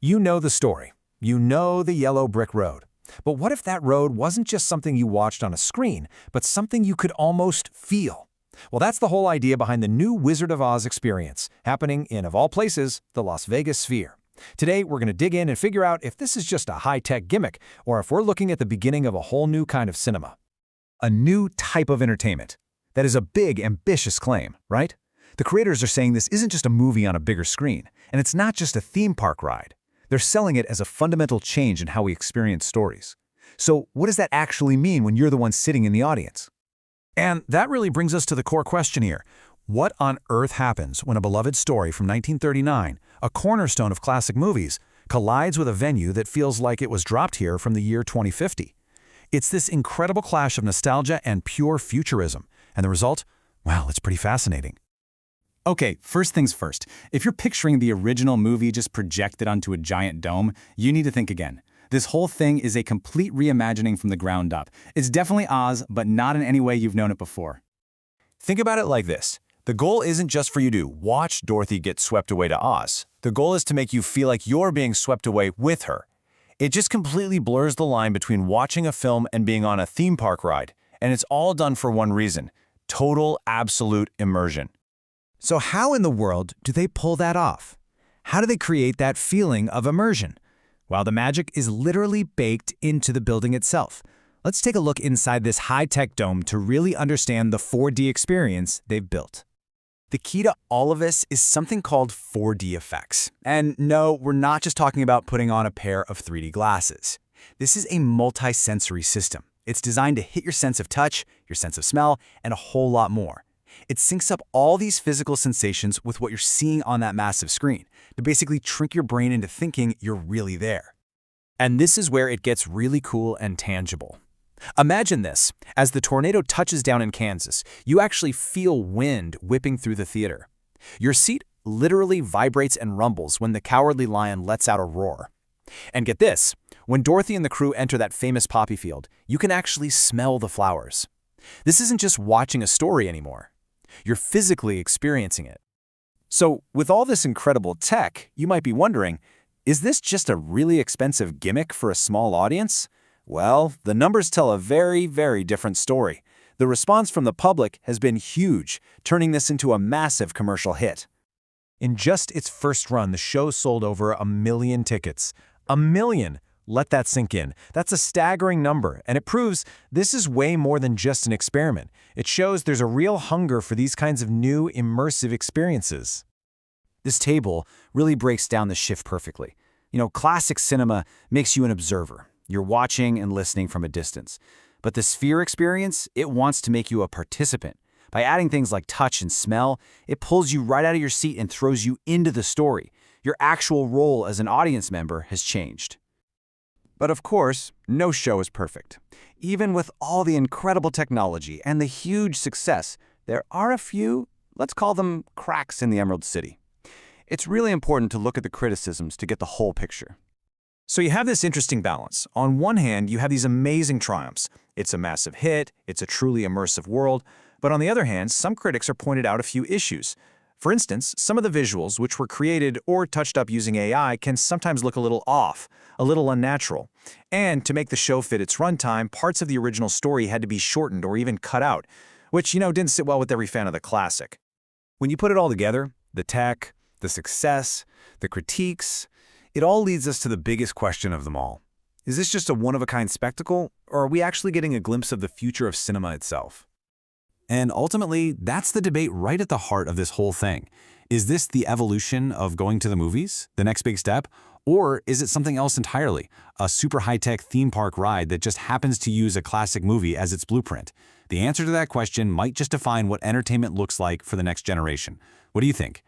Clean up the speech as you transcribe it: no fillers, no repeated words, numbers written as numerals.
You know the story. You know the yellow brick road. But what if that road wasn't just something you watched on a screen, but something you could almost feel? Well, that's the whole idea behind the new Wizard of Oz experience, happening in, of all places, the Las Vegas Sphere. Today, we're going to dig in and figure out if this is just a high-tech gimmick, or if we're looking at the beginning of a whole new kind of cinema. A new type of entertainment. That is a big, ambitious claim, right? The creators are saying this isn't just a movie on a bigger screen, and it's not just a theme park ride. They're selling it as a fundamental change in how we experience stories. So what does that actually mean when you're the one sitting in the audience? And that really brings us to the core question here. What on earth happens when a beloved story from 1939, a cornerstone of classic movies, collides with a venue that feels like it was dropped here from the year 2050? It's this incredible clash of nostalgia and pure futurism. And the result? Well, it's pretty fascinating. Okay, first things first. If you're picturing the original movie just projected onto a giant dome, you need to think again. This whole thing is a complete reimagining from the ground up. It's definitely Oz, but not in any way you've known it before. Think about it like this. The goal isn't just for you to watch Dorothy get swept away to Oz. The goal is to make you feel like you're being swept away with her. It just completely blurs the line between watching a film and being on a theme park ride. And it's all done for one reason: total, absolute immersion. So how in the world do they pull that off? How do they create that feeling of immersion? Well, the magic is literally baked into the building itself. Let's take a look inside this high-tech dome to really understand the 4D experience they've built. The key to all of this is something called 4D effects. And no, we're not just talking about putting on a pair of 3D glasses. This is a multi-sensory system. It's designed to hit your sense of touch, your sense of smell, and a whole lot more. It syncs up all these physical sensations with what you're seeing on that massive screen to basically trick your brain into thinking you're really there. And this is where it gets really cool and tangible. Imagine this. As the tornado touches down in Kansas, you actually feel wind whipping through the theater. Your seat literally vibrates and rumbles when the Cowardly Lion lets out a roar. And get this, when Dorothy and the crew enter that famous poppy field, you can actually smell the flowers. This isn't just watching a story anymore. You're physically experiencing it. So, with all this incredible tech, you might be wondering, is this just a really expensive gimmick for a small audience? Well, the numbers tell a very, very different story. The response from the public has been huge, turning this into a massive commercial hit. In just its first run, the show sold over 1 million tickets. 1 million! Let that sink in. That's a staggering number, and it proves this is way more than just an experiment. It shows there's a real hunger for these kinds of new, immersive experiences. This table really breaks down the shift perfectly. Classic cinema makes you an observer. You're watching and listening from a distance. But the Sphere experience, it wants to make you a participant. By adding things like touch and smell, it pulls you right out of your seat and throws you into the story. Your actual role as an audience member has changed. But of course, no show is perfect. Even with all the incredible technology and the huge success, there are a few, let's call them cracks in the Emerald City. It's really important to look at the criticisms to get the whole picture. So you have this interesting balance. On one hand, you have these amazing triumphs. It's a massive hit, it's a truly immersive world. But on the other hand, some critics have pointed out a few issues. For instance, some of the visuals, which were created or touched up using AI, can sometimes look a little off, a little unnatural. And to make the show fit its runtime, parts of the original story had to be shortened or even cut out, which, didn't sit well with every fan of the classic. When you put it all together, the tech, the success, the critiques, it all leads us to the biggest question of them all. Is this just a one-of-a-kind spectacle, or are we actually getting a glimpse of the future of cinema itself? And ultimately, that's the debate right at the heart of this whole thing. Is this the evolution of going to the movies, the next big step? Or is it something else entirely, a super high-tech theme park ride that just happens to use a classic movie as its blueprint? The answer to that question might just define what entertainment looks like for the next generation. What do you think?